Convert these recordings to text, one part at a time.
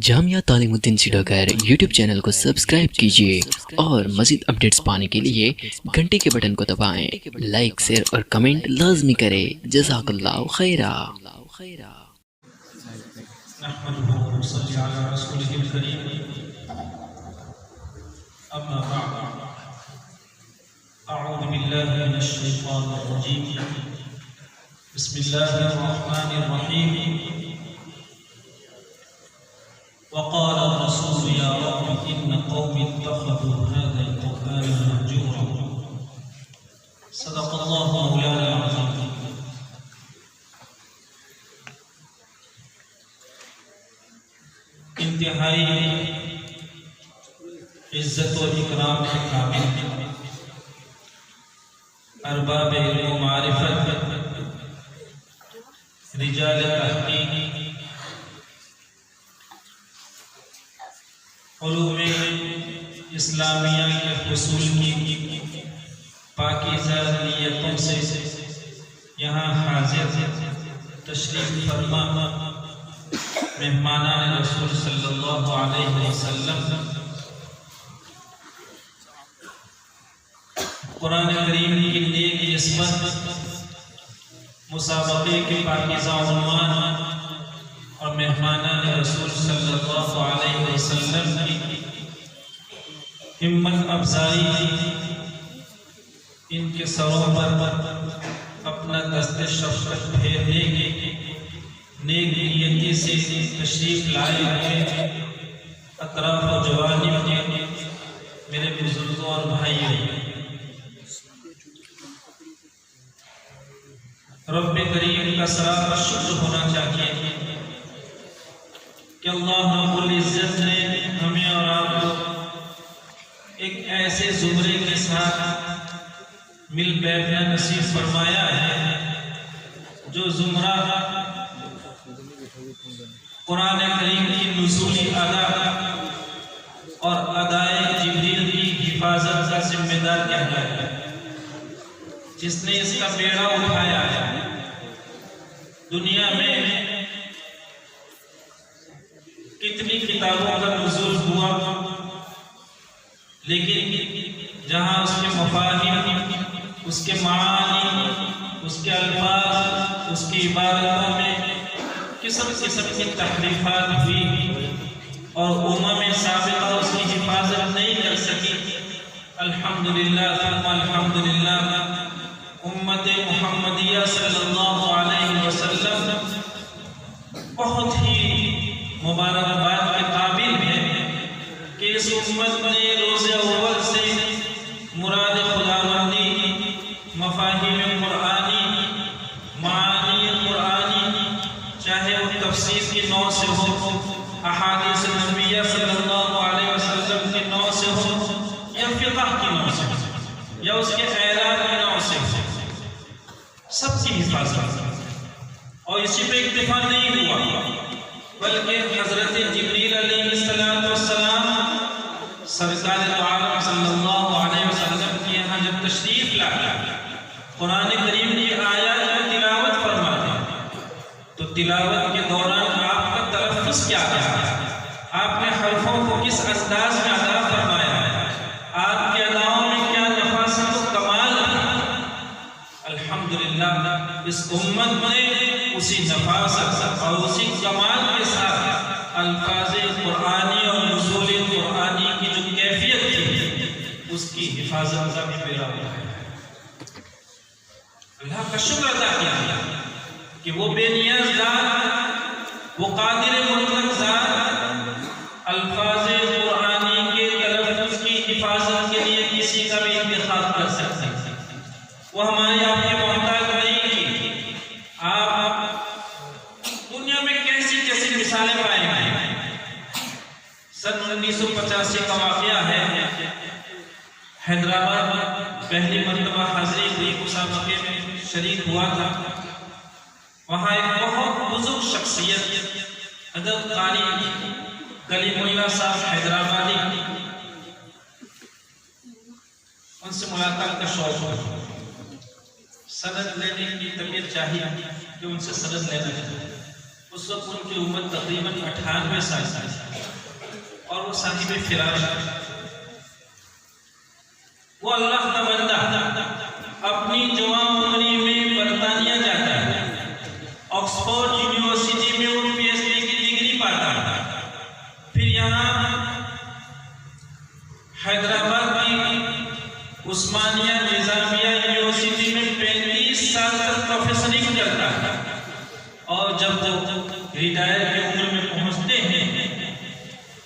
جامعہ تعلیم الدین سیڈاگر YouTube channel کو subscribe کیجیے اور مزید اپڈیٹس پانے کے لیے گھنٹی کے بٹن کو دبائیں۔ لائک، شیئر اور کمنٹ لازمی کریں۔ جزاک اللہ خیرا۔ نحمده ونصلي على رسوله الكريم أما بعد أعوذ بالله من الشيطان الرجيم بسم الله الرحمن الرحيم وقال الرسول يا رب إن قومي اتخذوا هذا القرآن مهجورا صدق الله مولانا العظيم۔ انتہائی عزت و اکرام کے قابل ارباب علم و معرفت، رجال تحقیق، علوم اسلامیہ کے حصول کی پاکیزہ نیتوں سے یہاں حاضر تشریف فرما مہمانان رسول صلی اللہ علیہ وسلم، قرآن کریم کی نیک نسبت، مسابقے کے پاکیزہ عنوان اور مہمانان رسول صلی اللہ علیہ وسلم کی ہمت افزائی، ان کے سروں پر اپنا دست شفقت پھیرنے کے نیک نیتی سے تشریف لائے ہوئے اطراف و جوانب کے میرے بزرگوں اور بھائیوں، رب کریم کا سراپا شکر ہونا چاہیے کہ اللہ رب العزت نے ہمیں اور آپ کو ایک ایسے زمرے کے ساتھ مل بیٹھنا نصیب فرمایا ہے جو زمرہ قرآن کریم کی نزولی ادا اور ادائے جبریل کی حفاظت کا ذمہ دار کہلاتا ہے، جس نے اس کا بیڑا اٹھایا ہے۔ دنیا میں کتنی کتابوں کا نزول ہوا، لیکن جہاں اس کے مفاہیم، اس کے معانی، اس کے الفاظ، اس کی عبارتوں میں قسم کی تحریفات ہوئی اور امم سابقہ اس کی حفاظت نہیں کر سکی، الحمدللہ ثم الحمدللہ امت محمدیہ صلی اللہ علیہ وسلم بہت ہی مبارکباد کے قابل ہے کہ اس امت نے روز اول سے مراد خداوندی، مفاہیم قرآنی، معانی قرآنی، چاہے وہ تفسیر کی نوع سے ہو، احادیث نبویہ صلی اللہ علیہ وسلم کی نوع سے ہو، یا فقہ کی نوع سے ہو، یا اس کے اعلان کی نوع سے ہو، سب کی حفاظت۔ اور اسی پہ اکتفا نہیں ہوا، بلکہ حضرت جبریل علیہ السلام سرکار عالم صلی اللہ علیہ وسلم کی یہاں جب تشریف لایا، قرآن کریم کی آیات میں تلاوت فرماتے، تو تلاوت کے دوران آپ کا تلفظ کیا ہے، آپ نے حرفوں کو کس انداز میں ادا فرمایا ہے، آپ کے اداؤں میں کیا نفاست و کمال ہے۔ الحمدللہ اس امت نے اسی نفاست اور اسی کمال کے ساتھ الفاظ قرآنی اور نزول قرآنی کی جو کیفیت تھی اس کی حفاظت کا بھی بیڑا اٹھایا ہے۔ اللہ کا شکر ادا کیا کہ وہ بے نیاز ذات، وہ قادر مطلق ذات الفاظ قرآنی کے تلفظ کی حفاظت کے لیے کسی کا بھی انتخاب کر سکتے ہیں۔ وہ ہمارے آپ کے محتاج نہیں کی۔ آپ دنیا میں کیسی کیسی مثالیں پائیں گے۔ سن 1985 کا واقعہ ہے، حیدرآباد پہلی مرتبہ حاضری ہوئی، مسابقے میں شریک ہوا تھا۔ وہاں ایک بہت بزرگ شخصیت حضرت قاری کلیم اللہ صاحب حیدرآبادی، ان سے ملاقات کا شوق ہوا، سند لینے کی طبیعت چاہیے کہ ان سے سند لینا ہے۔ اس وقت ان کی عمر تقریباً 98 سال تھی۔ اور وہ صاحب فراش، وہ اللہ کا بندہ اپنی جوان عمری میں برطانیہ جاتا ہے، آکسفورڈ یونیورسٹی میں وہ پی ایچ ڈی کی ڈگری پاتا ہے، پھر یہاں حیدرآباد کی عثمانیہ نظامیہ یونیورسٹی میں 35 سال تک پروفیسری کرتا ہے، اور جب ریٹائر کی عمر میں پہنچتے ہیں،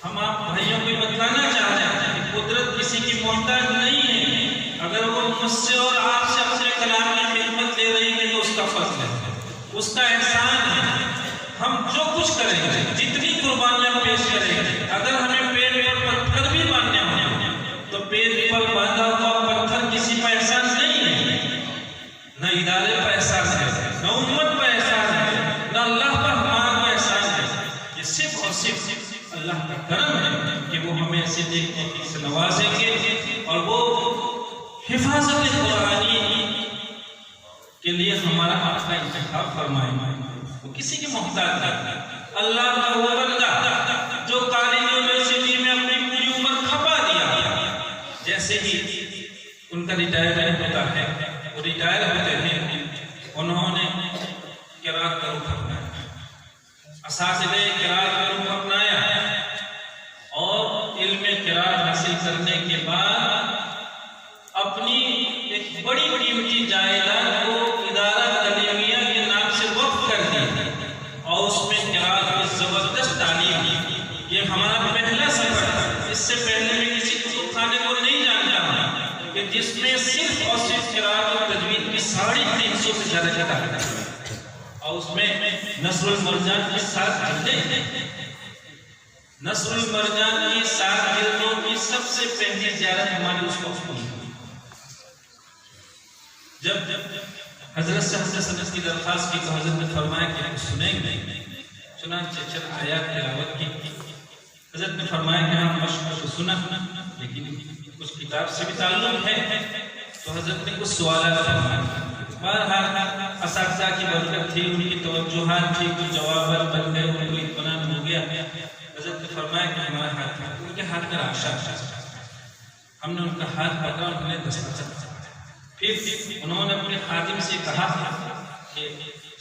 ہم آپ بھائیوں کو بتلانا چاہتے ہیں کہ قدرت کسی کی محتاج نہیں ہے، اگر وہ مجھ سے اور آپ سے اپنے کلام کی خدمت لے رہی ہے تو اس کا فضل ہے، اس کا احسان ہے۔ ہم جو کچھ کریں گے، جتنی قربانیاں پیش کریں گے، اگر ہمیں پیڑ پر پتھر بھی باندھنا ہو تو پیڑ پر باندھا ہوا پتھر کسی پر احسان نہیں ہے، نہ ادارے پر احسان ہے، نہ امت پر احسان ہے، نہ اللہ پر ہمارا پر احسان ہے، یہ صرف اور صرف اللہ کا کرم ہے کہ وہ ہمیں ایسے نیک سے نوازیں گے، اور وہ حفاظت قرآنی کے لیے ہمارا آپ کا انتخاب فرمائیں۔ وہ کسی کی محتاج ہے، اللہ کا وہ بندہ جو کالج یونیورسٹی میں اپنی پوری عمر کھپا دیا، جیسے ہی ان کا ریٹائرمنٹ ہوتا ہے، وہ ریٹائر ہوتے ہیں، انہوں نے قرات کا رخ اپنایا، اساتذہ قرات کا رخ اپنایا، اور علم قرات حاصل کرنے کے بعد اپنی ایک بڑی قیمتی جائیداد کو ادارہ تعلیمیہ کے نام سے وقف کر دی، اور اس میں قرات کی زبردست تعلیم دی۔ یہ ہمارا پہلا سفر تھا، اس سے پہلے میں کسی کتب خانے کو نہیں جانتا ہوں کہ جس میں صرف اور صرف قرات اور تجوید کی 350 سے زیادہ کتابیں ہیں، اور اس میں نصر المرجان کی 7 جلدیں، نصر المرجان کی 7 جلدوں کی سب سے پہلی زیارت ہماری اس وقت ہوئی، جب حضرت سے سند کی درخواست کی تو حضرت نے فرمایا کہ ہم سنیں گے، چنانچہ چند آیات تلاوت کی، حضرت نے فرمایا کہ ہم مشق کو سنا، لیکن کچھ کتاب سے بھی تعلق ہے، تو حضرت نے کچھ سوالات فرمائے، بہرحال اساتذہ کی برکت تھی، ان کی توجہات تھی، کچھ جوابات بن گئے، ان کو اطمینان ہو گیا۔ حضرت نے فرمایا کہ ہمارا ہاتھ، ان کے ہاتھ میں راشا، ہم نے ان کا ہاتھ پکڑا، انہوں نے دستخط، پھر انہوں نے اپنے خادم سے کہا کہ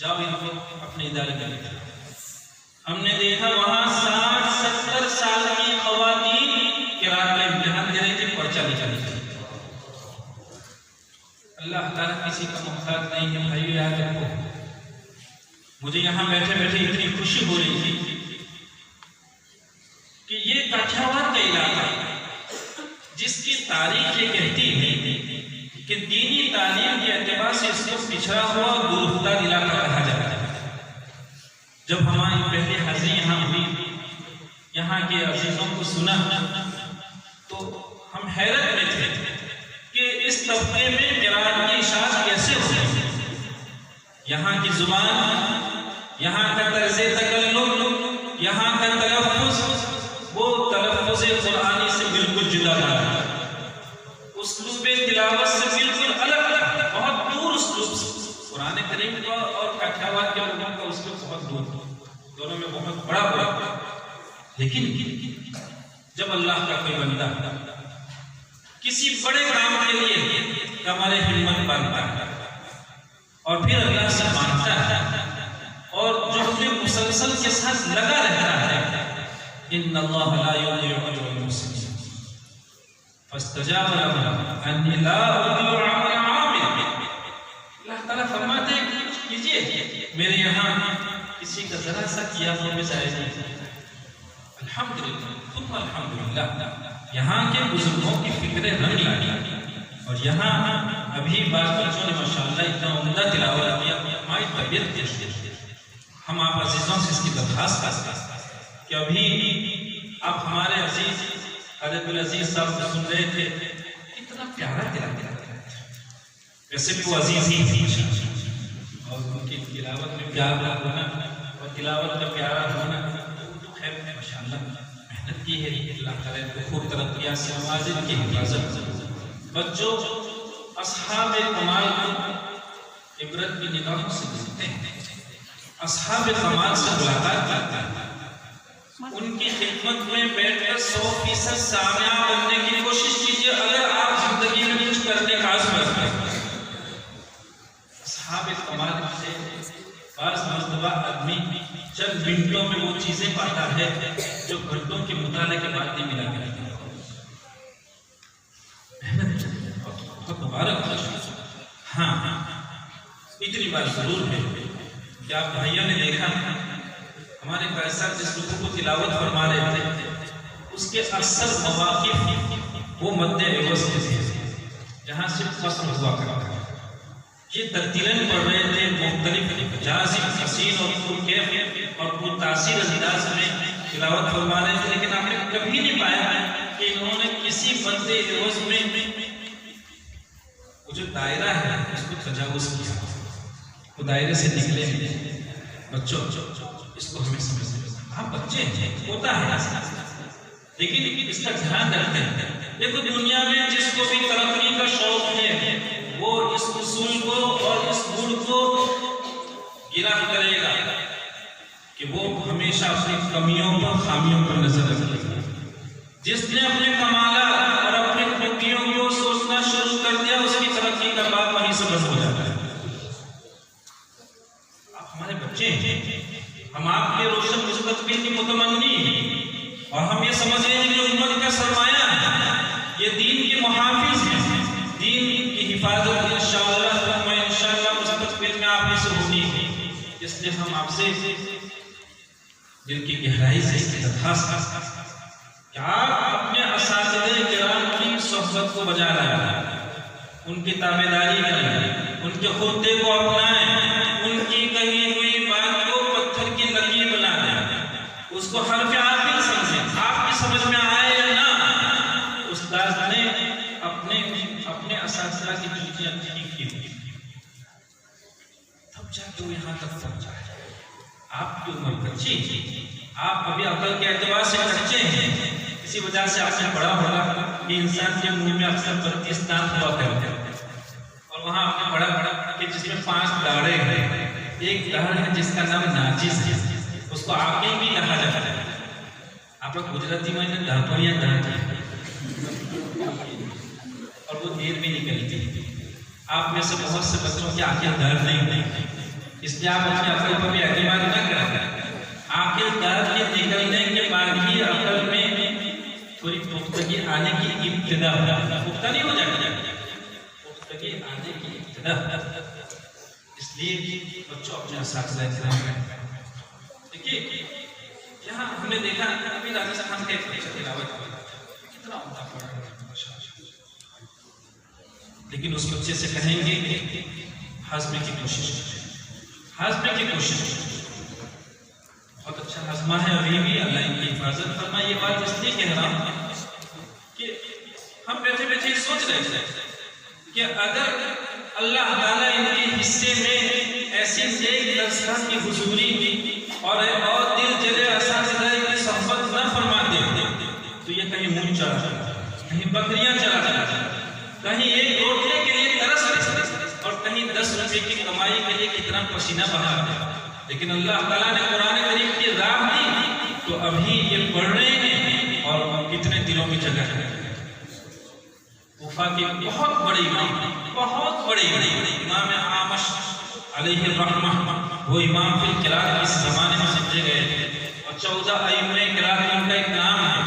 جاؤ ان کو اپنے ادارے میں لے جاؤ۔ ہم نے دیکھا وہاں 60-70 سال کی خواتین قرات کا امتحان دے رہی تھی، پرچہ لے جانے کے لیے۔ اللہ تعالیٰ کسی کا محتاج نہیں ہے بھائیو، یاد رکھو۔ مجھے یہاں بیٹھے بیٹھے اتنی خوشی ہو رہی تھی کہ یہ کاٹھیاواڑ کا علاقہ ہے جس کی تاریخ یہ کہتی ہے کہ دینی تعلیم کے اعتبار سے اس کو پچھڑا ہوا اور گرفتار علاقہ کہا جاتا ہے۔ جب ہماری پہلی حاضری یہاں ہوئی، یہاں کے عزیزوں کو سنا، تو ہم حیرت میں تھے کہ اس طبقے میں قرات کی اشاعت کیسے ہوئی، یہاں کی زبان، یہاں کا طرز تکلم، یہاں کا تلفظ، وہ تلفظ قرآنی سے بالکل جدا ہے، اسلوب تلاوت سے بالکل الگ، بہت دور اسلوب سے، قرآن کریم کا اور کاٹھیاواڑ کے لوگوں کا اس میں بہت دور، دونوں میں بہت بڑا۔ لیکن جب اللہ کا کوئی بندہ کسی بڑے کام کے لیے کمر ہمت باندھتا ہے اور پھر اللہ سے مانگتا ہے اور جو اپنے مسلسل کے ساتھ لگا رہتا ہے، ان اللہ لا یضیع اجر المحسنین فاستجاب لهم انی لا اضیع عمل عامل۔ اللہ تعالیٰ فرماتے ہیں کہ کچھ کیجئے، میرے یہاں کسی کا ذرا سا کیا ہوا بھی جائز نہیں۔ الحمدللہ ثم الحمدللہ، یہاں کے بزرگوں کی فکریں رنگ لائی، اور یہاں ابھی بعض بچوں نے ماشاءاللہ اتنا عمدہ تلاوت کیا، ہماری طبیعت خوش ہے۔ ہم آپ عزیزوں سے اس کی درخواست کرتے ہیں کہ ابھی آپ ہمارے عزیز حضرت العزیز صاحب کو سن رہے تھے، اتنا پیارا تلاوت کرتے ہیں، ویسے بھی وہ عزیز ہی تھی، اور ان کی تلاوت میں پیار ہونا اور تلاوت کا پیارا ہونا، خیر ماشاءاللہ محنت کی ہے، اللہ تعالیٰ کو خوب ترقیات سے نوازے، ان کی حفاظت۔ بچوں اصحاب کمال کو عبرت کی نگاہوں سے دیکھتے ہیں، اصحاب کمال سے ملاقات کرتے ہیں، ان کی خدمت میں بیٹھ کر 100% سامعہ بننے کی کوشش کیجئے اگر آپ زندگی میں کچھ کرنے کا عزم رکھتے ہیں۔ اصحاب کمال سے بعض مرتبہ آدمی چند منٹوں میں وہ چیزیں پاتا ہے جو گھنٹوں کے مطالعے کے بعد نہیں ملا کرتی۔ بہت مبارک ہاں اتنی بات ضرور ہے کہ آپ بھائیوں نے دیکھا ہمارے قیصر جس رکوع کو تلاوت فرما رہے تھے اس کے اکثر مواقف وہ مد عوض کے تھے جہاں صرف قصر ہوا کرتا ہے۔ یہ ترتیلاً پڑھ رہے تھے مختلف جازم حسین اور پرکیف اور پرتاثیر انداز میں تلاوت فرما رہے تھے، لیکن آپ نے کبھی نہیں پایا کہ انہوں نے کسی مد عوض میں وہ جو دائرہ ہے اس کو تجاوز کیا، وہ دائرے سے نکلے۔ بچوں اس کو ہمیں سمجھتے ہیں، آپ بچے ہیں ہوتا ہے لیکن اس کا دھیان رکھتے ہیں۔ دیکھو دنیا میں جس کو بھی ترقی کا شوق ہے وہ اس اصول کو اور اس گڑ کو گرا کرے گا کہ وہ ہمیشہ اپنی کمیوں پر خامیوں پر نظر رکھے گا۔ جس نے اپنے کمالات اور اپنے خوبیوں کو سوچنا شروع کر دیا اس کی ترقی کا باب وہیں سے بند ہو جاتا ہے۔ آپ ہمارے بچے ہیں، ہم آپ کے روشن مستقبل کی متمنی ہیں اور ہم یہ سمجھ رہے ہیں کہ امت کا سرمایہ ہے، یہ دین کے محافظ ہیں، دین کی حفاظت انشاءاللہ مستقبل میں آپ ہی سے ہونی ہے۔ اس لیے ہم آپ سے دل کی گہرائی سے درخواست کرتے ہیں کہ آپ اپنے اساتذہ کرام کی صحبت کو بجا رہے، ان کی تابعداری کریں، ان کے خطے کو اپنائیں، ان کی کہی ہوئی بات کو پتھر کی لکیر بنا دیں، اس کو حرف عاقل سمجھیں، آپ کی سمجھ میں آئے یا نہ۔ استاد نے اپنے اساتذہ کی ڈیوٹیاں ٹھیک کی ہوئی تب جا کے وہ یہاں تک پہنچا ہے۔ آپ کی عمر بچی، آپ ابھی عقل کے اعتبار سے کچے ہیں، اسی وجہ سے آپ نے پڑھا ہوگا کہ انسان کے منہ میں اکثر 32 دانت ہوا کرتے ہیں اور وہاں آپ نے پڑھا کہ جس میں 5 داڑے ہیں، ایک داڑ ہے جس کا نام ناجز ہے، اس کو عاقل بھی کہا جاتا ہے۔ آپ لوگ گجراتی میں دھاپڑیاں دانت ہیں اور وہ دیر بھی نکلتی۔ آپ میں سے بہت سے بچوں کی عقل درد نہیں، اس لیے آپ اپنے عقل پر بھی اعتماد نہ کریں۔ عقل درد کے نکلنے کے بعد ہی عقل میں تھوڑی پختگی آنے کی ابتدا ہوگا، پختہ نہیں ہو جائے، پختگی آنے کی ابتدا۔ اس لیے بچوں اپنے اساتذہ کرام کریں۔ دیکھیے یہاں ہم نے دیکھا ابھی راجہ صاحب کے تلاوت کتنا عمدہ پڑھا ہے، لیکن اس بچے سے کہیں گے کہ ہاضمے کی کوشش کریں، ہاضمے کی کوشش کریں۔ بہت اچھا ہاضمہ ہے ابھی بھی، اللہ ان کی حفاظت فرمائے۔ یہ بات اس لیے کہہ رہا ہوں کہ ہم بیٹھے بیٹھے سوچ رہے تھے کہ اگر اللہ تعالیٰ ان کے حصے میں ایسی نیک درسگاہ کی حضوری اور دل جلے اساتذہ کی صحبت نہ فرماتے تو یہ کہیں منہ چلا جاتا، کہیں بکریاں چلا جاتا، کہیں ایک روٹنے کے لیے ترس رہے اور کہیں 10 روپے کی کمائی کے لیے کتنا پسینہ بہاتے۔ لیکن اللہ تعالیٰ نے قرآن کریم کی راہ دی تو ابھی یہ پڑھ رہے ہیں اور کتنے دلوں کی جگہ ہے۔ کوفہ کے بہت بڑے امام اعمش علیہ الرحمہ، وہ امام فی القراءۃ اس زمانے میں سمجھے گئے تھے اور 14 ائمہ قراءۃ ان کا ایک نام ہے،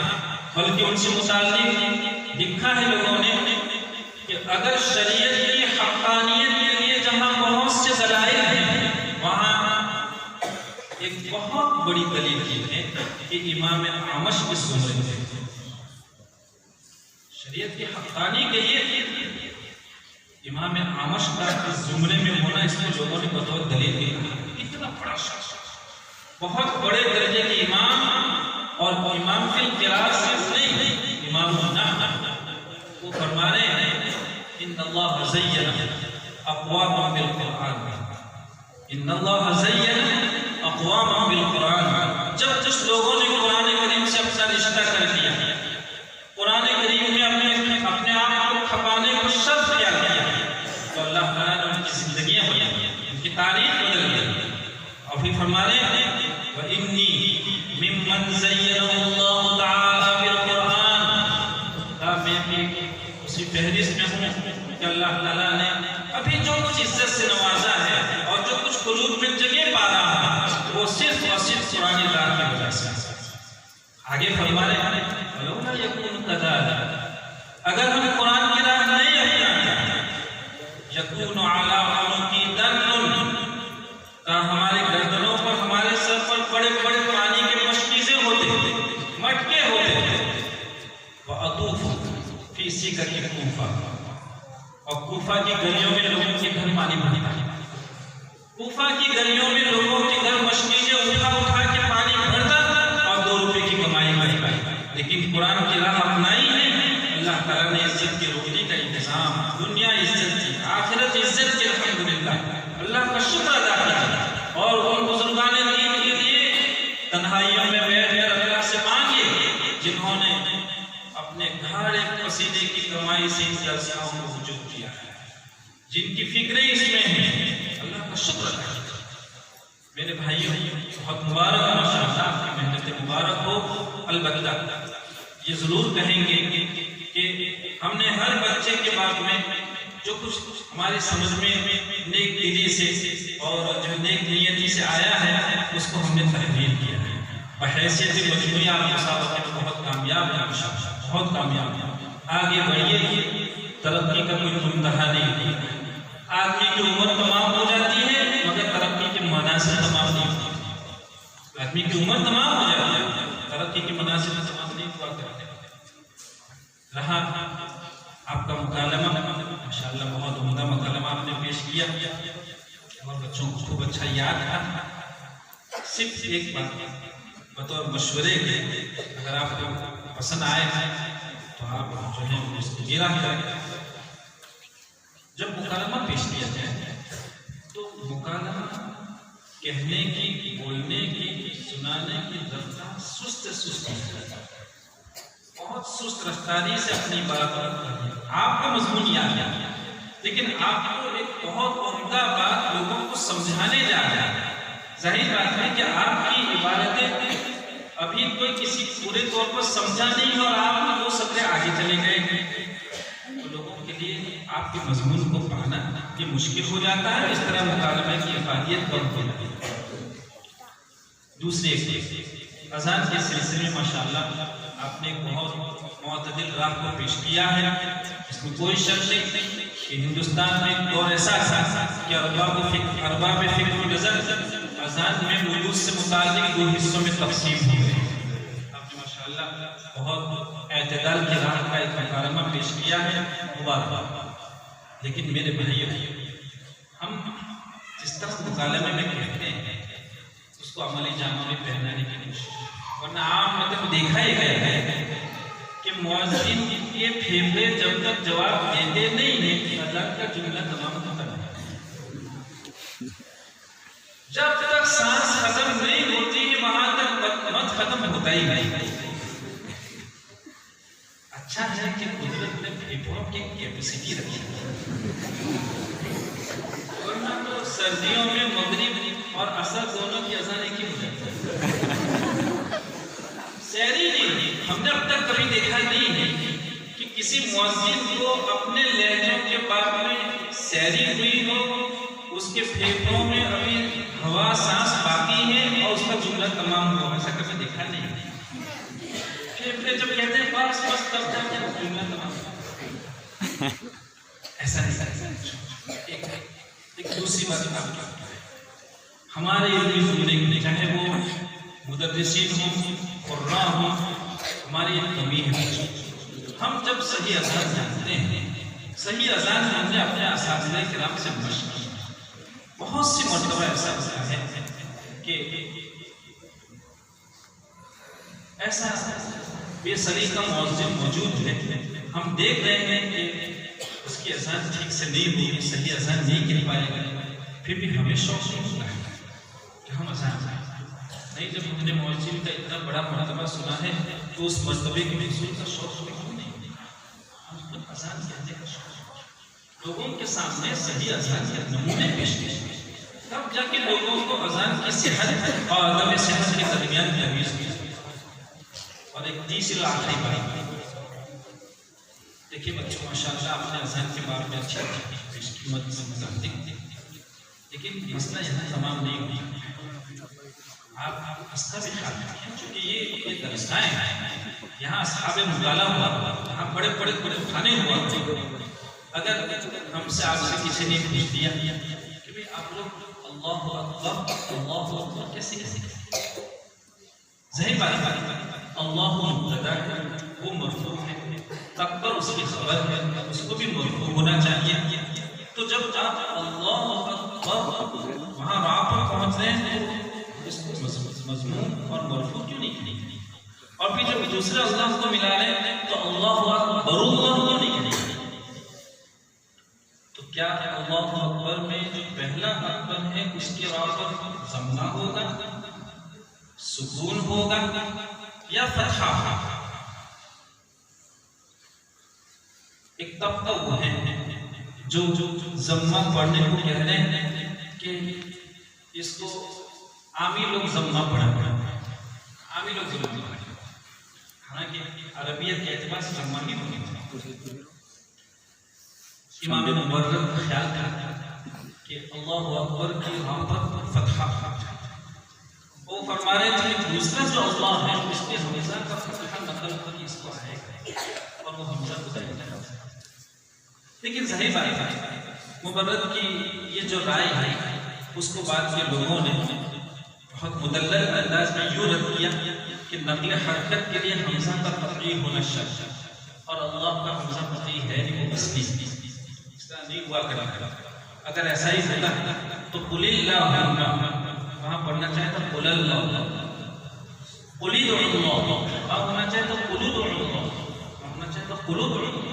بلکہ ان سے متعلق لکھا ہے لوگوں نے کہ اگر شریعت کی حقانیت کے لیے جہاں بہت سے دلائل ہیں وہاں ایک بہت بڑی دلیل یہ ہے کہ امام اعمش اس زمرے میں تھے۔ شریعت کی حقانی کے لیے امام اعمش کا اس زمرے میں ہونا اس کو لوگوں نے بطور دلیل دیا۔ اتنا بڑا شخص، بہت بڑے درجے کے امام، اور امام فی القراءۃ صرف نہیں، امام النحو، وہ فرما رہے ہیں ان اللہ زین اقواما بالقرآن، ان اللہ زین اقواما بالقرآن۔ جب جس لوگوں نے قرآن کریم سے اپنا رشتہ کر دیا، قرآن کریم میں اپنے آپ کو کھپانے کو شرط کیا گیا، تو اللہ تعالیٰ نے ان کی زندگیاں بدل، ان کی تاریخ بدل گئی۔ اور پھر فرما رہے ہیں وَإِنِّي مِمَّنْ زَيَّنَ اللہ تعالیٰ نے ابھی جو کچھ عزت سے نوازا ہے اور جو کچھ قلوب میں جگہ پا رہا ہے وہ صرف اور صرف قرآن اللہ کی وجہ سے۔ آگے فرما رہے ہیں وَلَوْلَا يَكُونُ كَذَلِكَ، اگر ہم قرآن کی راہ نہیں اپناتے يَكُونُ عَلَىٰ عُنُقِ دَلٌ، ہمارے گردنوں پر ہمارے سر پر بڑے بڑے پانی کے مشکیزیں ہوتے مٹکے ہوتے وَأَطُوفُ فِي سِكَكِ كُوفَةَ، اور کوفہ کی گلیوں میں لوگوں کے گھر پانی بھرتا، کوفہ کی گلیوں میں لوگوں کے گھر مشکیزیں اٹھا اٹھا کے پانی بھرتا اور 2 روپے کی کمائی کرتا، لیکن قرآن کی راہ اپنائی ہے، اللہ تعالیٰ نے عزت کی روٹی کا انتظام، دنیا عزت کی، آخرت عزت کی، الحمدللہ اللہ کا شکر ادا کیجیے اور ان بزرگان دین کے لیے تنہائیوں میں بیٹھ کر اللہ سے مانگیے جنہوں نے اپنے گھاڑے پسینے کی کمائی سے ان جلسوں کو وجود کیا ہے، جن کی فکریں اس میں ہیں، اللہ کا شکر ادا کیجیے۔ میرے بھائیوں بہت مبارک ماشاءاللہ، آپ کی محنت مبارک ہو۔ البتہ یہ ضرور کہیں گے کہ ہم نے ہر بچے کے بعد میں جو کچھ ہماری سمجھ میں نیک دلی سے اور جو نیک نیتی سے آیا ہے اس کو ہم نے تحریر کیا ہے بحیثیت مجموعی آپ مسابقے میں بہت کامیاب ہیں، بہت کامیاب ہیں۔ آگے بڑھیے، ترقی کا کوئی منتہا نہیں، آدمی کی عمر تمام ہو جاتی ہے مگر ترقی کے مناصب تمام نہیں ہوتی، آدمی کی عمر تمام ہو جاتی ہے ترقی کے مناصب تمام نہیں ہوا کرتے۔ رہا آپ کا مکالمہ، ماشاءاللہ بہت عمدہ مکالمہ آپ نے پیش کیا اور بچوں کو خوب اچھا یاد تھا۔ صرف ایک بات بطور مشورے کے، اگر آپ کو پسند آئے تو آپ جو ہے اس کو میرا کریں۔ جب مکالمہ پیش کیا جائے تو مکالمہ کہنے کی، بولنے کی، سنانے کی رفتار سست ہے، بہت سست رفتاری سے اپنی بات آپ کا مضمون یاد ہے، لیکن آپ کو ایک بہت عمدہ بات لوگوں کو سمجھانے جا رہا ہے۔ ظاہر بات ہے کہ آپ کی عبارتیں ابھی کوئی کسی پورے طور پر سمجھا نہیں اور آپ وہ سطح آگے چلے گئے، تو لوگوں کے لیے آپ کے مضمون کو پانا یہ مشکل ہو جاتا ہے، اس طرح مکالمے کی افادیت کم ہو جاتی ہے۔ دوسرے اذان کے سلسلے میں ماشاءاللہ آپ نے ایک بہت معتدل راہ کو پیش کیا ہے، اس میں کوئی شک نہیں کہ ہندوستان میں ایک دور ایسا تھا کہ ارباب فکر و نظر اذان میں وجود سے متعلق 2 حصوں میں تقسیم ہو گئے۔ آپ نے ماشاءاللہ بہت اعتدال کی راہ کا ایک مکالمہ پیش کیا ہے، مبارک۔ لیکن میرے بھائیو، ہم جس طرح مکالمے میں کہتے ہیں اس کو عملی جاموں میں پہنانے کی کوشش، ورنہ عام مطلب دیکھا ہی گیا ہے کہ مؤذن کے پھیپھڑے جب تک جواب دیتے نہیں ہیں اذان کا جملہ تمام ہوتا ہے، جب تک سانس ختم نہیں ہوتی ہے وہاں تک مت ختم ہوتا ہی نہیں۔ اچھا ہے کہ قدرت نے پھیپھڑوں کی کیپیسٹی رکھی ہے، ورنہ تو سردیوں میں مغرب اور عصر دونوں کی اذان ایک ہی ہو جاتی ہے، سہری نہیں۔ ہم نے اب تک کبھی دیکھا نہیں ہے کہ کسی مؤذن کو اپنے لہجوں کے بعد میں سہری ہوئی ہو، اس کے پھیپھڑوں میں ابھی ہوا سانس باقی ہے اور اس کا جملہ تمام ہوا، ایسا کبھی دیکھا نہیں۔ پھیپھڑے جب کہتے ہیں بس بس تب جاتے ہیں جملہ تمام، ایسا نہیں۔ ایک دوسری بات ہمارے علمی زمرے چاہے وہ مدرسین ہوں، قراء ہوں، ہماری ایک کمی ہے، ہم جب صحیح اذان جانتے ہیں، صحیح اذان ہم نے اپنے اساتذہ کرام سے مشق کی، بہت سی مرتبہ ایسا ہوتا ہے کہ ایسا بے سلیقہ مؤذن موجود ہے، ہم دیکھ رہے ہیں کہ اس کی اذان ٹھیک سے نہیں ہوئی، صحیح اذان نہیں کر پائے گا، پھر بھی ہمیں شوق نہیں ہوتا ہے کہ ہم اذان نہیں۔ جب ہم نے مؤذن کا اتنا بڑا مرتبہ سنا ہے تو اس مرتبے کے حصول کا شوق کیوں نہیں؟ ہم اذان کہنے کا شوق، لوگوں کے سامنے صحیح اذان کے نمونے پیش کیے، تب جا کے لوگوں کو اذان کی صحت اور عدم صحت کے درمیان تمیز کی۔ اور ایک تیسری آخری بات، دیکھیے بچوں ماشاءاللہ آپ نے اذان کے بارے میں اچھی قیمت سے متعلق، لیکن مسئلہ یہاں تمام نہیں ہوئی. آپ اس کا بھی خیال رکھیں، چونکہ یہ درسگاہیں ہیں، یہاں اصحاب مطالعہ ہوا، یہاں بڑے بڑے کھانے ہوا. اگر ہم سے آپ سے کسی نے پوچھ دیا کہ بھئی آپ لوگ اللہ اکبر کیسے ظاہر بات اللہ مبتدا ہے، وہ مرفوع ہے، اکبر اس کی خبر ہے، اس کو بھی مرفوع ہونا چاہیے. تو جب آپ اللہ اکبر وہاں راہ پر پہنچ رہے ہیں تو اس کو مضمون اور مرفوع کیوں نہیں کریں؟ اور پھر جب دوسرے اللہ کو ملا لیں تو اللہ اکبر اللہ کیوں نہیں کریں؟ تو کیا اللہ اکبر میں جو پہلا اکبر ہے اس کے راہ پر ضمہ ہوگا، سکون ہوگا یا فتحہ؟ ایک طبقہ وہ ہے جو ضمہ پڑھنے کو کہتے ہیں کہ اس کو عامی لوگ ضمہ پڑھا، عامی لوگ ضمہ پڑھا، حالانکہ عربیت کے اعتبار سے ضمہ ہی ہوگی. امام مبرد خیال تھا کہ اللہ اکبر کی راہ پر فتحہ. وہ فرما رہے تھے دوسرا جو اللہ ہے اس کے حمزہ کا فتحہ نقل کر اس کو آئے گا اور وہ حمزہ بدائے گا. لیکن ظاہر بات ہے مبرد کی یہ جو رائے ہے اس کو بعد کے لوگوں نے بہت مدلل انداز میں یوں رد کیا کہ نقل حرکت کے لیے حمزہ کا تقریر ہونا شرط ہے اور اللہ کا حمزہ تقریر ہے نہیں، وہ اصلی اس طرح نہیں ہوا کرتا. اگر ایسا ہی ہوتا تو قل اللہ وہاں پڑھنا چاہے تو قل اللہ، قل ادعوا اللہ وہاں ہونا چاہے تو قل ادعوا اللہ، ہونا چاہے تو قل ادعوا اللہ،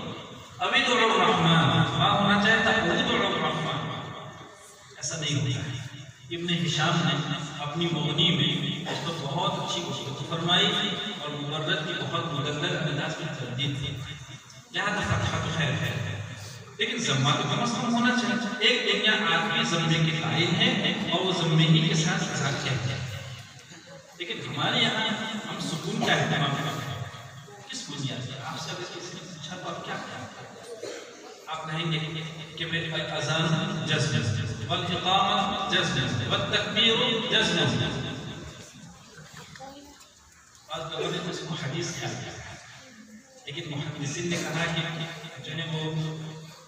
اب ادعوا الرحمن وہاں ہونا چاہے تو قل ادعوا الرحمن. ایسا نہیں ہوتا. ابن ہشام نے اپنی مغنی میں اس کو بہت اچھی گفتگو فرمائی اور مبرد کی بہت مدلل انداز میں تردید دی. یہاں تو فتحہ تو خیر ہے لیکن ضمہ تو کم از کم ہونا چاہیے. ایک دنیا آدمی ضمے کے قائل ہے اور وہ ضمے ہی کے ساتھ اظہار کہتے ہیں، لیکن ہمارے یہاں ہم سکون کا اہتمام کرتے ہیں. کس بنیاد پر؟ آپ سے اگر کسی نے پوچھا تو آپ کیا آپ کہیں گے کہ میرے اذان جزم والاقامہ جزم والتکبیر جزم. بعض لوگوں نے اس کو حدیث کیا لیکن محدثین نے کہا کہ جو ہے وہ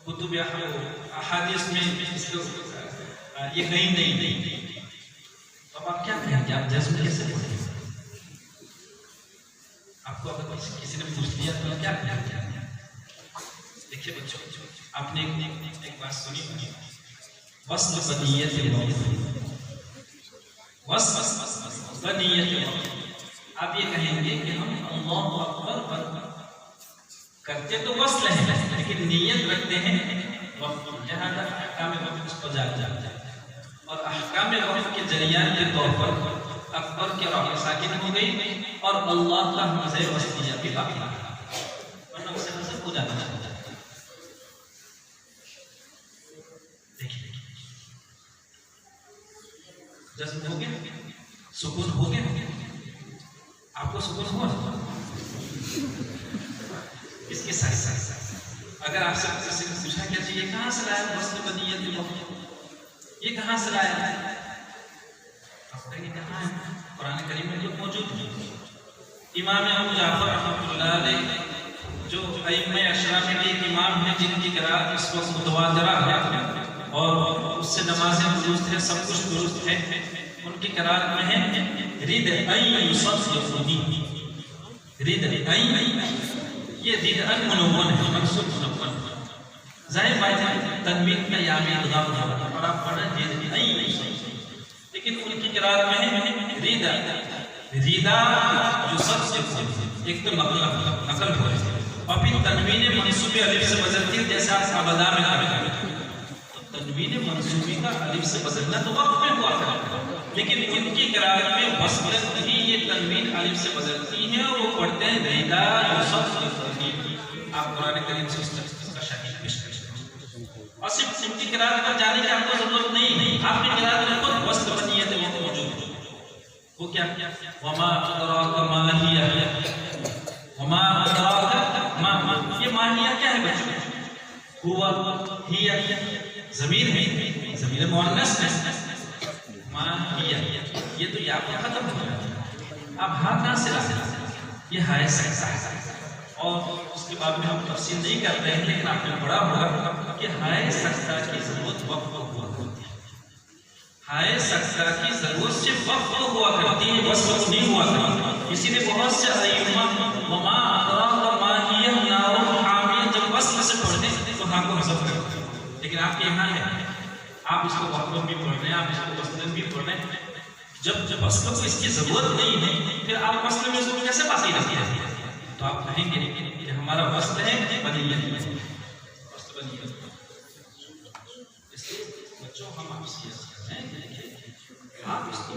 کتب احادیث میں اس کو یہ کہیں نہیں. تو آپ کیا کہیں گے؟ آپ جزم کیسے پڑھیں گے؟ آپ کو اگر کسی نے پوچھ لیا تو کیا کہیں؟ دیکھیے بچوں آپ نے ایک بات سنی ہوگی وصل بنیت الوقت، وصل بنیت الوقت. آپ یہ کہیں گے کہ ہم اللہ اکبر کرتے تو وصل ہیں لیکن نیت رکھتے ہیں وقت. جہاں تک احکام وقت اس کو جاتا ہے اور احکام وقت کے جریان کے طور پر اکبر کے راہ ساکن ہو گئی اور اللہ کا حمزہ وصلیہ بھی باقی رہا، ورنہ اسے حذف ہو جانا چاہتا ہے. دیکھیے جذب ہو گیا، سکون ہو گیا. آپ کو سکون ہوا؟ اس کے ساتھ ساتھ اگر آپ سے کسی نے پوچھا کیا چاہیے کہاں سے لایا وصل بنیت الوقت، یہ کہاں سے لایا ہے؟ آپ کہیں گے کہاں ہے؟ قرآن کریم میں تو موجود ہے. امام ابو جعفر رحمۃ اللہ علیہ جو ائمہ عشرہ میں ایک امام ہیں جن کی قرات اس وقت متواترہ ہے اور اس سے نمازیں درست ہیں، سب کچھ درست ہے. ان کی قرات میں ہے رد این یصدقنی، رد این، یہ رد ان منون ہے، منصوب منون. ظاہر بات ہے تنوین کا یا میں ادغام ہوگا اور آپ پڑھیں رد این، لیکن ان کی قرات میں ہے ردا یصدقنی، ایک تو نقل ہو ہے اور پھر تنوین منصوب الف سے بدلتی ہے جیسے آپ ابدا میں کرتے ہیں. تنوین منصوبی کا الف سے بدلنا تو وقت میں ہوا تھا لیکن ان کی قرات میں وصلت ہی یہ تنوین الف سے بدلتی ہے اور وہ پڑھتے ہیں ردا یصدقنی. آپ قرآن کریم سے اس کا شاہد پیش کریں اور صرف ان کی قرات پر جانے کی آپ کو ضرورت نہیں. آپ کی قرات میں خود وصل بنیت وہ موجود ہے. وہ کیا وما ادراک ما ہی، وما ادراک ما، یہ ماہیہ کیا ہے ہوا ہی ضمیر ہے، ضمیر مؤنث ہے، ما ہی یہ تو یا پہ ختم ہو جاتا ہے. اب ہاں کہاں سے لاتے ہیں؟ یہ ہائے سکتا ہے، اور اس کے بعد میں ہم تفصیل نہیں کر رہے ہیں، لیکن آپ نے پڑھا ہوگا کہ ہائے سکتا کی ضرورت وقت ہوا ہوتی ہے. ہائے سکتا کی ضرورت سے وقت ہوا کرتی ہے، بس وقت نہیں ہوا کرتی. اسی لیے بہت سے ائمہ وما ادراک ما ہی نار حامیہ جب وصل سے پڑھتے ہیں تو ہاں کو حذف کرتے ہیں، لیکن آپ کے یہاں ہے آپ اس کو وقت بھی پڑھ رہے ہیں، آپ اس کو وصل بھی پڑھ رہے ہیں. جب وصل کو اس کی ضرورت نہیں ہے پھر آپ وصل میں ضرور کیسے باقی رہتی ہے؟ تو آپ کہیں گے کہ ہمارا وصل ہے بنیت، وصل بنیت. اس لیے بچوں ہم آپ سے آپ اس کو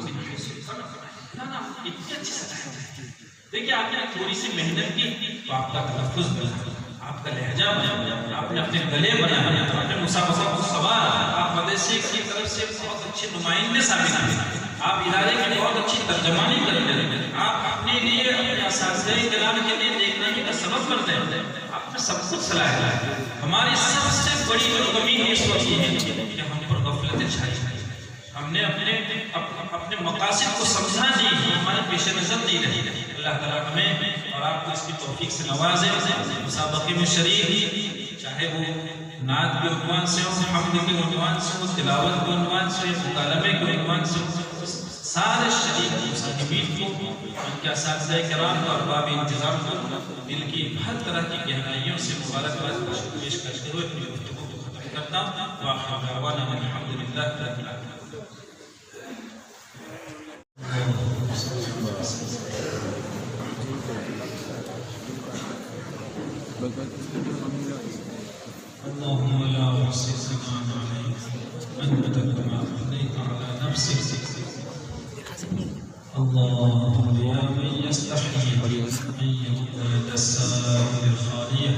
نا اتنی اچھی سمجھتے ہیں. دیکھیے آپ نے تھوڑی سی محنت کی تو آپ کا تلفظ بنا، آپ کا لہجہ بنا، آپ نے اپنے گلے بنایا، آپ نے مسابقہ کو سوال، آپ مدرسے کی طرف سے بہت اچھے نمائندے ثابت ہوئے، آپ ادارے کی بہت اچھی ترجمانی کرتے ہیں، آپ اپنے لیے اپنے اساتذہ کرام کے لیے دیکھنے کا سبب کرتے ہیں. آپ میں سب کچھ صلاحیت ہے. ہماری سب سے بڑی جو کمی اس وقت یہ ہے کہ ہم پر غفلت چھائی ہے. ہم نے اپنے مقاصد کو سمجھا نہیں، ہمارے پیش نظر نہیں رہی. اللہ تعالیٰ ہمیں اور آپ کو اس کی توفیق سے نوازے. مسابقے میں شریک، چاہے وہ نعت کے عنوان سے ہو، حمد کے عنوان سے ہو، تلاوت کے عنوان سے ہو، مکالمے کے عنوان سے ہو، سارے شریک مصاحبین کو، ان کے اساتذہ کرام اور باب انتظام کو دل کی ہر طرح کی گہرائیوں سے مبارکباد پیش کرتے ہوئے اپنی گفتگو کو ختم کرتا ہوں. وآخر دعوانا الحمدللہ رب العالمین. اللهم لا أحصي ثناء عليك أنت كما أثنيت على نفسك. اللهم يا من يستحيي أن يكون يد السائل خالية،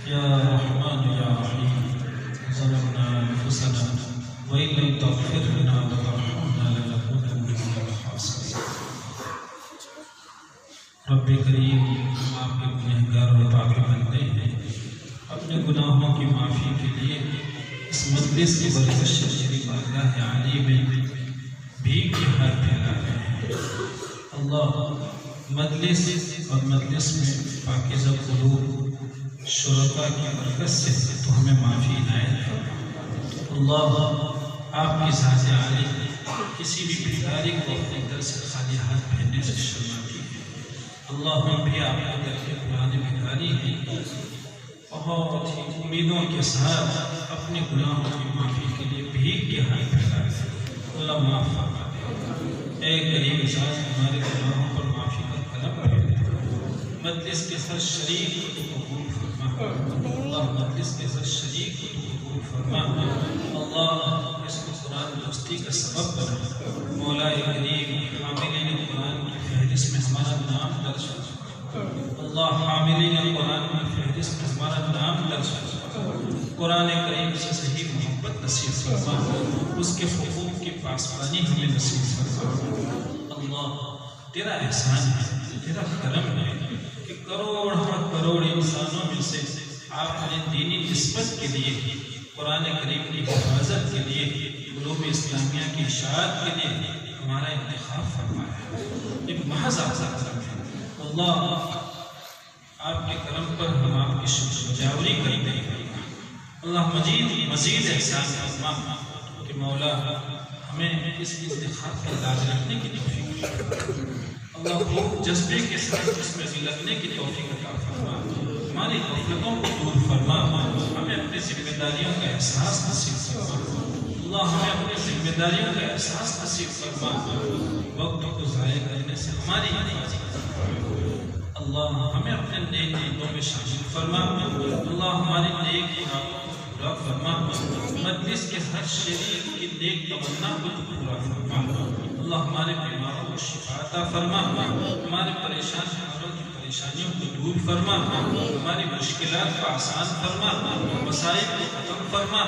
يا رحمن يا رحيم. ظلمنا أنفسنا وإن لم تغفر لنا وترحمنا لنكونن من الخاسرين. رب کریم، ہم آپ کے گنہگار اور پاک بندے ہیں. اپنے گناہوں کی معافی کے لیے اس مجلس کی برکت شریف بارگاہ عالی میں بھیک کے ہاتھ پھیلا رہے ہیں. اللہ مجلس اور مجلس میں پاکیزہ قلوب شرکاء کی برکت سے تو ہمیں معافی عنایت فرما. اللہ آپ کی ذات عالی کسی بھی بھکاری کو اپنے در سے خالی ہاتھ پھیرنے سے شرماتی ہے. اللہ ہم بھی آپ کے در کے پرانے بھکاری ہیں، بہت ہی امیدوں کے ساتھ اپنے گناہوں کی معافی کے لیے بھیک کے ہاتھ پھیلا رہے ہیں. اللہ معاف فرما دے. اے کریم ذات، ہمارے گناہوں پر معافی کا طلب کرے. مجلس کے ہر شریک کو تو قبول فرما. اللہ مجلس کے ہر شریک کو تو قبول فرما. اللہ اس کو قرآن دوستی کا سبب بنا. مولا کریم، حاملین قرآن کی فہرست میں ہمارا نام درج فرما. اللہ حاملین قرآن کی فہرست میں ہمارا نام درج فرما. قرآن کریم سے صحیح محبت نصیب فرما. اس کے حقوق کی پاسبانی ہمیں نصیب فرما. اللہ تیرا احسان ہے، تیرا کرم ہے کہ کروڑ ہر کروڑ انسانوں میں سے آپ نے دینی نسبت کے لیے، قرآن کریم کی حفاظت کے لیے، علوم اسلامیہ کی اشاعت کے لیے ہمارا انتخاب فرمایا. یہ محض آپ کا کرم ہے. اللہ آپ کے کرم پر ہم آپ کی شکر گزاری کرتے ہیں. اللہ مزید احسان فرما کہ مولا ہمیں اس انتخاب کا لاز رکھنے کی توفیق فرما. اللہ خوب جذبے کے ساتھ اس میں بھی لگنے کی توفیق عطا فرما. ہماری غفلتوں کو دور فرما. ہمیں اپنی ذمہ داریوں کا احساس نصیب فرما. اللہ ہمیں اپنی ذمہ داریوں کا احساس نصیب فرما. وقت کو ضائع کرنے سے ہماری حفاظت فرما. اللہ ہمیں اپنے نیک نیکوں میں شامل فرما. اللہ ہماری نیک ارادوں کو پورا فرما. مجلس کے ہر شریک کی نیک تمنا کو پورا فرما. اللہ ہمارے بیماروں کو شفا عطا فرما. ہمارے پریشان حالوں کی پریشانیوں کو دور فرما. ہماری مشکلات کو آسان فرما. مسائل کو ختم فرما.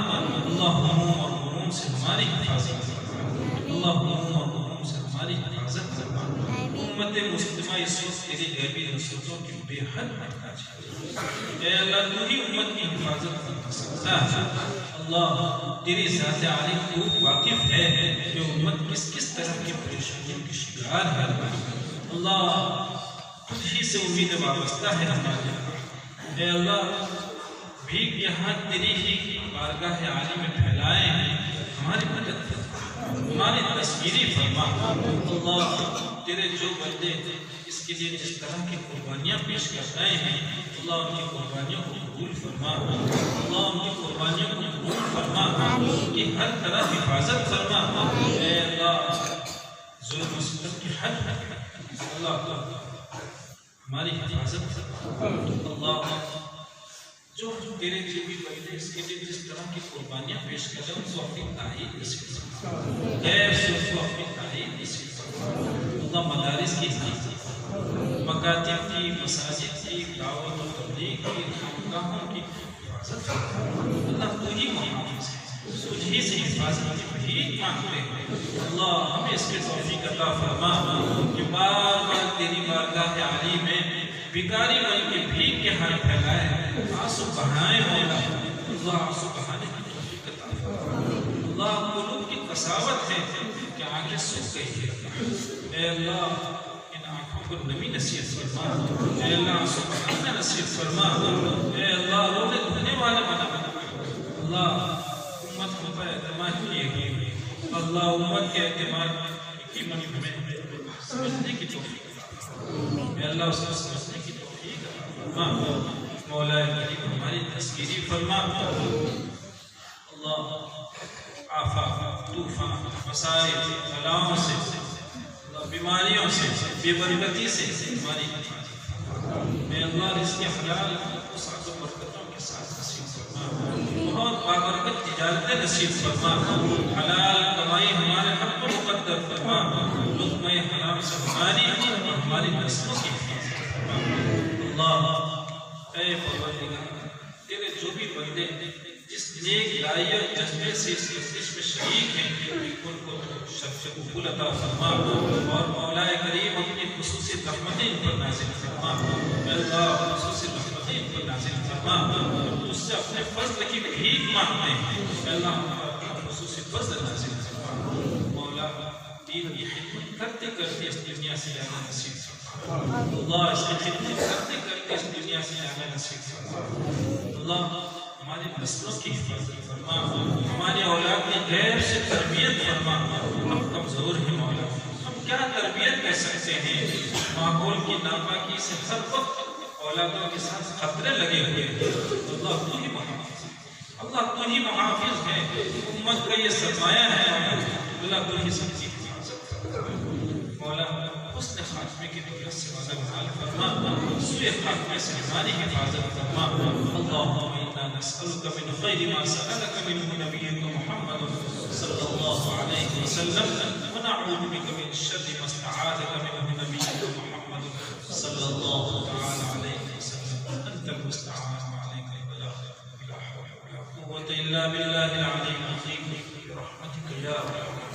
اللہ ہموم اور غموم سے ہماری حفاظت فرما. اللہ ہموم اور غموم سے ہماری حفاظت فرما. امت مسلمہ اس وقت تیری غیبی نصرتوں کی بے حد محتاج ہے۔ اے اللہ تو ہی امت کی حفاظت کر سکتا ہے۔ اللہ تیری ذات عالی تو واقف ہے کہ امت کس کس طرح کی پریشانیوں کی شکار ہے۔ اللہ تجھ ہی سے امید وابستہ ہے ہمارے۔ اے اللہ بھیک یہاں تیری ہی بارگاہ عالی میں پھیلائے ہیں، ہماری مدد کر، ہماری تصویری فرما۔ اللہ تیرے جو بندے اس کے لیے جس طرح کی قربانیاں پیش کر رہے ہیں، اللہ ان کی قربانیوں کو قبول فرما، اللہ ان کی قربانیوں کو قبول فرما، ان کی ہر طرح حفاظت فرما۔ اے اللہ ظلم و ستم کی حد ہے، اللہ ہماری حفاظت فرما۔ اللہ جو تیرے بھی بندے اس کے لیے جس طرح کی قربانیاں پیش کر رہے ہیں ان کو اپنی تائید نصیب فرما، غیر سے ان کو اپنی تائید نصیب فرما۔ اللہ مدارس کی حفاظت، مکاتب کی، مساجد کی، دعوت و تبلیغ کی، خانقاہوں کی حفاظت فرما۔ اللہ تو ہی محافظ ہے، تجھ ہی سے حفاظت کی بھیک مانگتے ہیں۔ اللہ ہمیں اس کے توفیق عطا فرما کہ بار بار تیری بارگاہ عالی میں بھکاری بن کے بھیک کے ہاتھ پھیلائے، آنسو بہائے مولا۔ اللہ آنسو بہانے کی توفیق عطا فرما۔ اللہ قلوب کی قساوت ہے کہ آنکھیں سوکھ گئی ہے، اے اللہ ان آنکھوں کو نمی نصیب فرما، اے اللہ آنسو بہانا نصیب فرما، اے اللہ رونے دھونے والے بنا۔ اللہ امت ہم پر اعتماد کیے گئے، اللہ امت کے اعتماد کی قیمت ہمیں سمجھنے کی توفیق عطا فرما، اے اللہ اس کو سمجھنے کی توفیق عطا فرما۔ مولا کریم ہماری تذکیری فرما۔ اللہ آفات، طوفان، مسائل، بلاؤں سے، بیماریوں سے، بے برکتی سے ہماری حفاظت فرما۔ اے اللہ رزق حلال کو سعت و برکتوں کے ساتھ نصیب فرما، بہت بابرکت تجارتیں نصیب فرما، حلال کمائی ہمارے حق پر مقدر فرما، لقمہ حرام سے ہماری نسلوں کی حفاظت فرما۔ اللہ اے پروردگار تیرے جو بھی بندے جس نیک لائیہ جذبے سے اس کوشش میں شریک ہیں ان کو شرف قبول عطا فرما، اور مولا کریم اپنی خصوصی رحمتیں ان پر نازل فرما۔ اے اللہ خصوصی رحمتیں ان پر نازل فرما، اس سے اپنے فضل کی بھیک مانگتے ہیں، اے اللہ ہم پر اپنا خصوصی فضل نازل فرما۔ مولا دین کی خدمت کرتے کرتے اس دنیا سے جانا نصیب فرما، اللہ اس کی خدمت کرتے کرتے اس دنیا سے جانا نصیب فرما۔ اللہ ہماری نسلوں کی حفاظت فرما، ہماری اولاد کی غیب سے تربیت فرما۔ ہم کمزور ہیں مولا، ہم کیا تربیت کر سکتے ہیں؟ ماحول کی ناپاکی سے ہر وقت اولادوں کے ساتھ خطرے لگے ہوئے ہیں۔ اللہ تو ہی محافظ ہے، اللہ تو ہی محافظ ہے، امت کا یہ سرمایہ ہے، اللہ تو ہی سب کی حفاظت فرما۔ مولا حسن خاتمے کی دولت سے مدد فرما، سوء خاتمے سے ہماری حفاظت فرما۔ اللہم انا نسألک من خیر ما سألک منہ نبیک محمد صلی اللہ علیہ وسلم، ونعوذ بک من شر ما استعاذک منہ نبیک محمد صلی اللہ تعالی علیہ وسلم۔ انت المستعان وعلیک البلاغ، لا حول ولا قوة الا باللہ العلی العظیم، برحمتک یا ارحم